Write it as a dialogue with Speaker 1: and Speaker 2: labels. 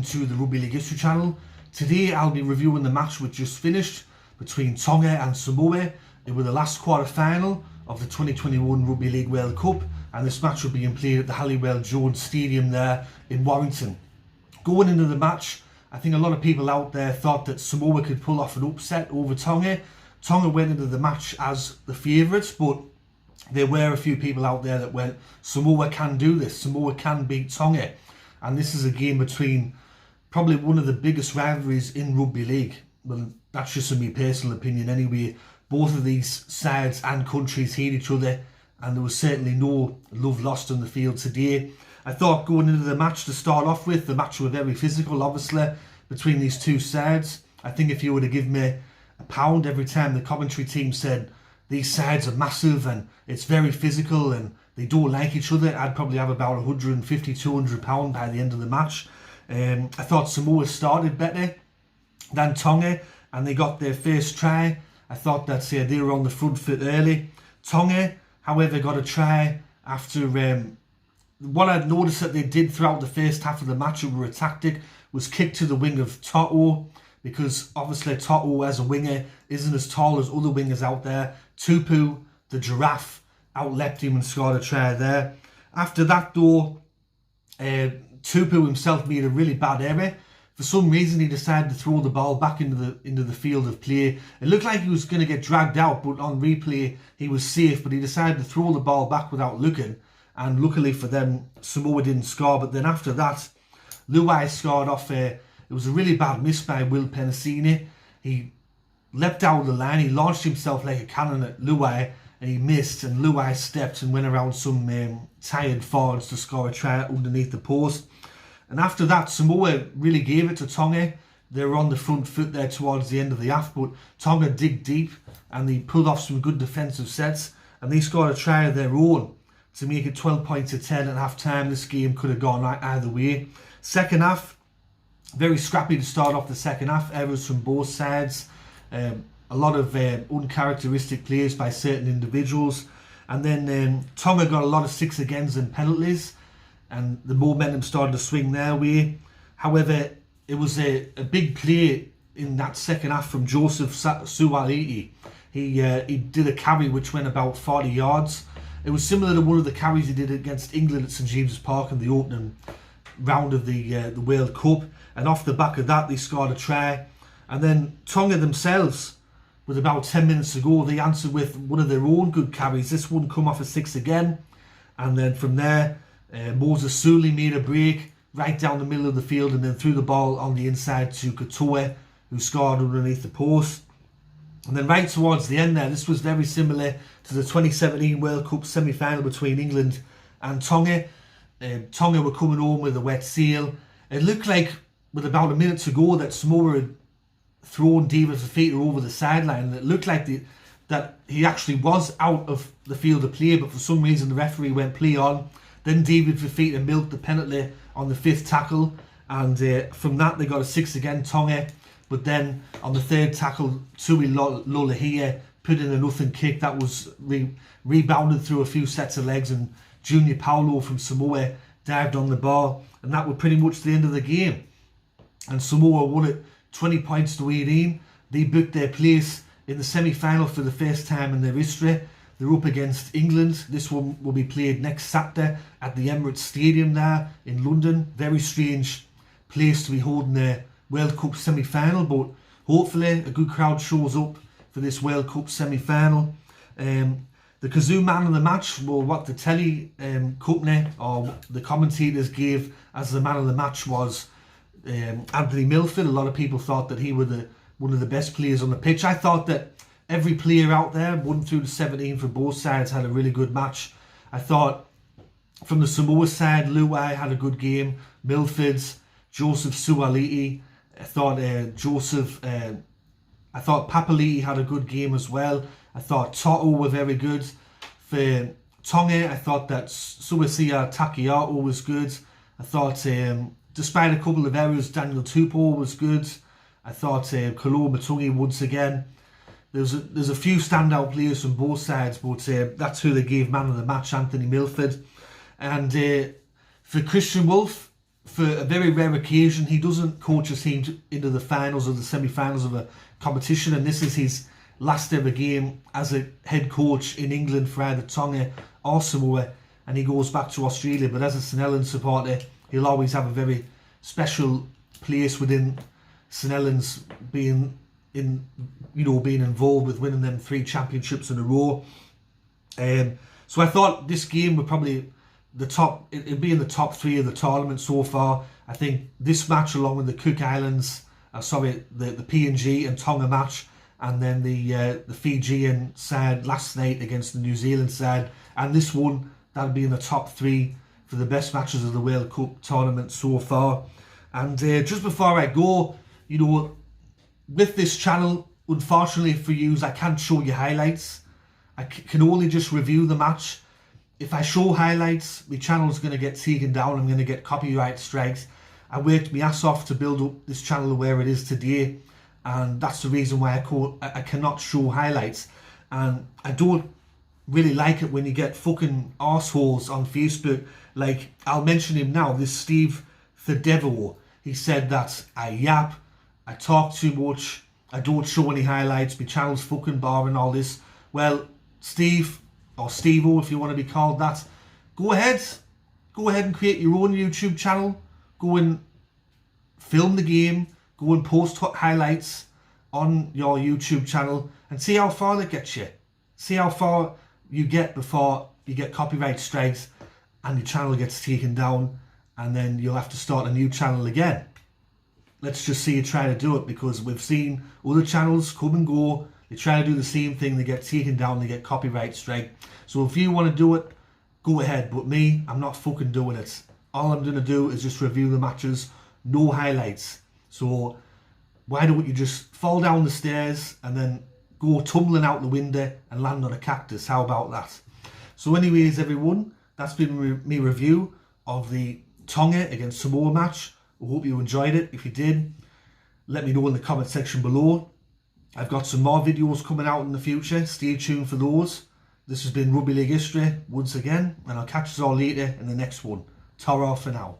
Speaker 1: welcome to the Rugby League History channel. Today I'll be reviewing the match which just finished between Tonga and Samoa. It was the last quarter final of the 2021 Rugby League World Cup, and this match will be played at the Halliwell Jones Stadium there in Warrington. Going into the match, I think a lot of people out there thought that Samoa could pull off an upset over Tonga. Tonga went into the match as the favourites, but there were a few people out there that went, Samoa can do this, Samoa can beat Tonga. And this is a game between probably one of the biggest rivalries in rugby league. Well, that's just in my personal opinion anyway. Both of these sides and countries hate each other, and there was certainly no love lost on the field today. I thought going into the match to start off with, the match was very physical, obviously, between these two sides. I think if you were to give me a pound every time the commentary team said these sides are massive and it's very physical and they don't like each other, I'd probably have about 150, 200 pound by the end of the match. I thought Samoa started better than Tonga and they got their first try. I thought that they were on the front foot early. Tonga, however, got a try after what I'd noticed that they did throughout the first half of the match over a tactic was kick to the wing of Toto, because obviously Toto as a winger isn't as tall as other wingers out there. Tupu, the giraffe, outleapt him and scored a try there. After that though, Tupu himself made a really bad error. For some reason he decided to throw the ball back into the field of play. It looked like he was going to get dragged out, but on replay he was safe, but he decided to throw the ball back without looking, and luckily for them Samoa didn't score. But then after that Luai scored off it was a really bad miss by Will Penasini. He leapt out of the line, he launched himself like a cannon at Luai and he missed, and Luai stepped and went around some tired forwards to score a try underneath the post. And after that Samoa really gave it to Tonga. They were on the front foot there towards the end of the half, but Tonga dig deep and they pulled off some good defensive sets and they scored a try of their own to make it 12 points to 10 at half time. This game could have gone either way. Second half, very scrappy to start off the second half. Errors from both sides. A lot of uncharacteristic plays by certain individuals. And then Tonga got a lot of 6 agains and penalties, and the momentum started to swing their way. However, it was a big play in that second half from Joseph Suaalii. He did a carry which went about 40 yards. It was similar to one of the carries he did against England at St James's Park in the opening round of the World Cup. And off the back of that, they scored a try. And then Tonga themselves, with about 10 minutes to go, they answered with one of their own good carries. This one come off a 6 again. And then from there, Moses Suli made a break right down the middle of the field and then threw the ball on the inside to Katoa, who scored underneath the post. And then right towards the end there, this was very similar to the 2017 World Cup semi-final between England and Tonga. Tonga were coming home with a wet seal. It looked like with about a minute to go that Samoa had thrown David Fafita over the sideline, and it looked like that he actually was out of the field of play, but for some reason the referee went play on. Then David Fafita milked the penalty on the 5th tackle, and from that they got a 6 again, Tonga. But then on the 3rd tackle, Tui Lolahia put in a nothing kick that was rebounded through a few sets of legs, and Junior Paulo from Samoa dived on the ball, and that was pretty much the end of the game. And Samoa won it 20 points to 18. They booked their place in the semi-final for the first time in their history. They're up against England. This one will be played next Saturday at the Emirates Stadium there in London. Very strange place to be holding their World Cup semi-final, but hopefully a good crowd shows up for this World Cup semi-final. The Kazoo man of the match, well, what the telly company or the commentators gave as the man of the match was Anthony Milford. A lot of people thought that he was one of the best players on the pitch. I thought that every player out there, 1 through to 17 for both sides, had a really good match. I thought from the Samoa side, Luai had a good game. Milford's, Joseph Suaalii. I thought Papali'i had a good game as well. I thought Toto were very good. For Tonga, I thought that Suasia Takiato was good. I thought, despite a couple of errors, Daniel Tupou was good. I thought Kolo Matungi once again. There's a few standout players from both sides, but that's who they gave man of the match, Anthony Milford. And for Christian Wolf, for a very rare occasion, he doesn't coach a team into the finals or the semi-finals of a competition, and this is his last ever game as a head coach in England for either Tonga or Samoa, and he goes back to Australia. But as a St Helens supporter, he'll always have a very special place within St Helens, being involved with winning them 3 championships in a row. So I thought this game would probably it'd be in the top 3 of the tournament so far. I think this match, along with the Cook Islands, the PNG and Tonga match, and then the Fijian side last night against the New Zealand side, and this one, that'll be in the top 3 for the best matches of the World Cup tournament so far. And just before I go, with this channel, unfortunately for you, I can't show you highlights. I can only just review the match. If I show highlights, my channel's going to get taken down. I'm going to get copyright strikes. I worked my ass off to build up this channel where it is today, and that's the reason why I cannot show highlights. And I don't really like it when you get fucking arseholes on Facebook. Like, I'll mention him now, this Steve Thedevo. He said that I yap, I talk too much, I don't show any highlights, my channel's fucking boring, all this. Well, Steve, or Steve-O if you want to be called that, go ahead and create your own YouTube channel. Go and film the game, go and post highlights on your YouTube channel, and see how far that gets you. See how far you get before you get copyright strikes and your channel gets taken down, and then you'll have to start a new channel again. Let's just see you try to do it, because we've seen other channels come and go. They try to do the same thing, they get taken down, they get copyright strike. So if you want to do it, go ahead. But me, I'm not fucking doing it. All I'm going to do is just review the matches, no highlights. So why don't you just fall down the stairs and then go tumbling out the window and land on a cactus? How about that? So anyways, everyone, that's been my review of the Tonga against Samoa match. I hope you enjoyed it. If you did, let me know in the comment section below. I've got some more videos coming out in the future. Stay tuned for those. This has been Rugby League History once again, and I'll catch us all later in the next one. Ta-ra for now.